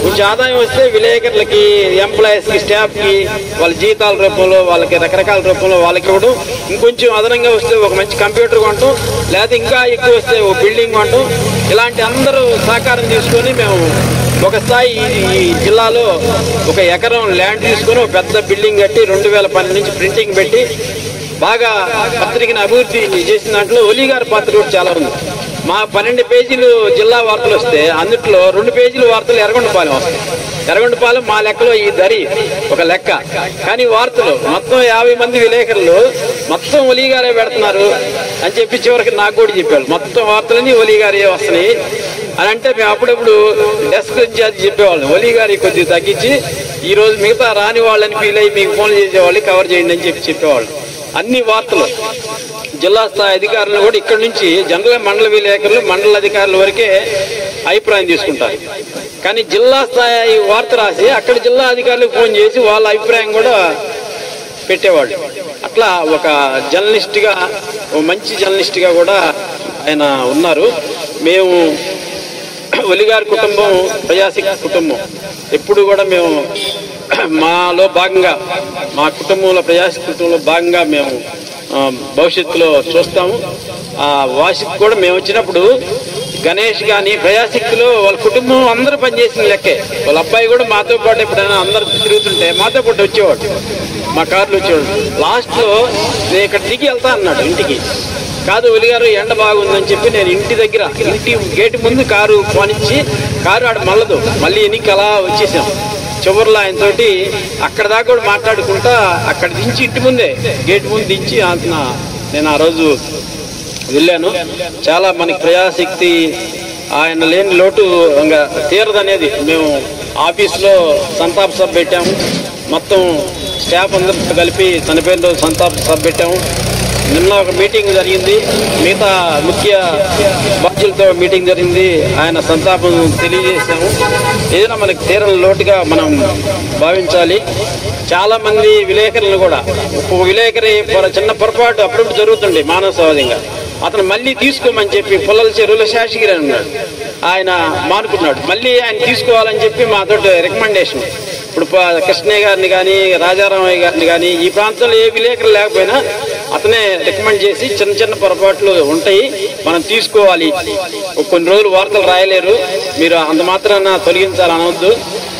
కొంచెం ఆదాయం వస్తే విలేకరులకి, ఎంప్లాయీస్కి, స్టాఫ్కి వాళ్ళ జీతాల రూపంలో, వాళ్ళకి రకరకాల రూపంలో వాళ్ళకి ఇవ్వడం, ఇంకొంచెం అదనంగా వస్తే ఒక మంచి కంప్యూటర్ కొనటం, లేకపోతే ఇంకా ఎక్కువ వస్తే ఒక బిల్డింగ్ కొనటం, ఇలాంటి అందరూ సహకారం తీసుకొని మేము ఒక స్థాయి ఈ జిల్లాలో ఒక ఎకరం ల్యాండ్ తీసుకొని ఒక పెద్ద బిల్డింగ్ కట్టి 2012 నుంచి ప్రింటింగ్ పెట్టి బాగా పత్రికను అభివృద్ధి చేసిన దాంట్లో ఒలి గారి పాత్ర కూడా చాలా ఉంది. మా 12 పేజీలు జిల్లా వార్తలు వస్తే అందుట్లో 2 పేజీల వార్తలు ఎర్రగొండపాలెం వస్తాయి. ఎర్రగొండపాలెం మా లెక్కలో ఈ దరి ఒక లెక్క, కానీ వార్తలు మొత్తం 50 మంది విలేకరులు మొత్తం ఒలి గారే పెడుతున్నారు అని చెప్పి చివరికి నాకు కూడా చెప్పారు. మొత్తం వార్తలన్నీ ఒలి గారే వస్తున్నాయి అని అంటే మేము అప్పుడప్పుడు డెస్క్ ఇన్ఛార్జ్ చెప్పేవాళ్ళం, ఒలి గారి కొద్దిగా తగ్గించి ఈరోజు మిగతా రాని వాళ్ళని ఫీల్ అయ్యి మీకు ఫోన్లు చేసేవాళ్ళు కవర్ చేయండి అని చెప్పేవాళ్ళు. అన్ని వార్తలు జిల్లా స్థాయి అధికారులు కూడా ఇక్కడ నుంచి జనరల్ మండల విలేకరులు, మండల అధికారుల వరకే అభిప్రాయం తీసుకుంటారు. కానీ జిల్లా స్థాయి వార్త రాసి అక్కడ జిల్లా అధికారులకు ఫోన్ చేసి వాళ్ళ అభిప్రాయం కూడా పెట్టేవాళ్ళు. అట్లా ఒక జర్నలిస్ట్గా, ఓ మంచి జర్నలిస్ట్గా కూడా ఆయన ఉన్నారు. మేము ఒలిగారి కుటుంబం ప్రజాశక్తి కుటుంబం ఎప్పుడు కూడా మేము మాలో భాగంగా, మా కుటుంబంలో ప్రజాశక్తి కుటుంబంలో భాగంగా మేము భవిష్యత్తులో చూస్తాము. ఆ వాసికి కూడా మేము వచ్చినప్పుడు గణేష్ కానీ ప్రజాశక్తిలో వాళ్ళ కుటుంబం అందరూ పనిచేసిన లెక్కే. వాళ్ళ అబ్బాయి కూడా మాతో పాటు ఎప్పుడైనా అందరు తిరుగుతుంటే మాతో పాటు వచ్చేవాడు, మా కార్లు వచ్చేవాడు. లాస్ట్లో నేను ఇక్కడ దిగి వెళ్తా అన్నాడు ఇంటికి. కాదు ఒలి గారు ఎండ బాగుందని చెప్పి నేను ఇంటి దగ్గర, ఇంటి గేటు ముందు కారు పోనిచ్చి, కారు ఆడ మళ్ళదు, మళ్ళీ ఎన్నిక అలా వచ్చేసాం. చివరిలో ఆయనతోటి అక్కడ దాకా కూడా మాట్లాడుకుంటా అక్కడ దించి ఇంటి ముందే గేటు ముందు దించి నేను ఆ రోజు వెళ్ళాను. చాలా మనకి ప్రజాశక్తి ఆయన లేని లోటు ఇంకా తీరదనేది. మేము ఆఫీస్లో సంతాప సభ పెట్టాము, మొత్తం స్టాఫ్ అందరితో కలిపి చనిపోయిన రోజు సంతాప సభ పెట్టాము. నిన్న ఒక మీటింగ్ జరిగింది, మిగతా ముఖ్య బాధ్యులతో మీటింగ్ జరిగింది, ఆయన సంతాపం తెలియజేశాము. ఏదైనా మనకి తీరని లోటుగా మనం భావించాలి. చాలా మంది విలేకరులు కూడా, ఒక విలేకరి చిన్న పొరపాటు అప్పుడప్పుడు జరుగుతుంది మానవ సహజంగా, అతను మళ్ళీ తీసుకోమని చెప్పి పుల్లల చెరువులో శాషగిరి అన్నాడు, ఆయన మానుకున్నాడు. మళ్ళీ ఆయన తీసుకోవాలని చెప్పి మాతో రికమెండేషన్. ఇప్పుడు కృష్ణయ్య గారిని కానీ, రాజారామయ్య గారిని కానీ, ఈ ప్రాంతంలో ఏ విలేకరులు లేకపోయినా అతనే రికమెండ్ చేసి చిన్న చిన్న పొరపాట్లు ఉంటాయి, మనం తీసుకోవాలి, కొన్ని రోజులు వార్తలు రాయలేరు, మీరు అంత మాత్రాన తొలగించాలనవద్దు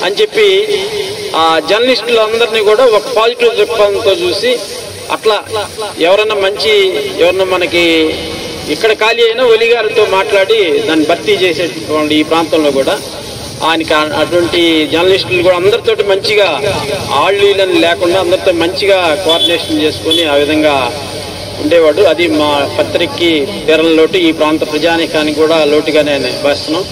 అని చెప్పి ఆ జర్నలిస్టులు అందరినీ కూడా ఒక పాజిటివ్ దృక్పథంతో చూసి, అట్లా ఎవరన్నా మనకి ఇక్కడ ఖాళీ అయినా ఒలి గారితో మాట్లాడి దాన్ని భర్తీ చేసేటువంటి ఈ ప్రాంతంలో కూడా ఆయనకి అటువంటి జర్నలిస్టులు కూడా అందరితోటి మంచిగా ఆళ్ళీలని లేకుండా అందరితో మంచిగా కోఆర్డినేషన్ చేసుకుని ఆ విధంగా ఉండేవాడు. అది మా పత్రికకి తీరని లోటు, ఈ ప్రాంత ప్రజానికానికి కూడా లోటుగా నేను భావిస్తున్నాం.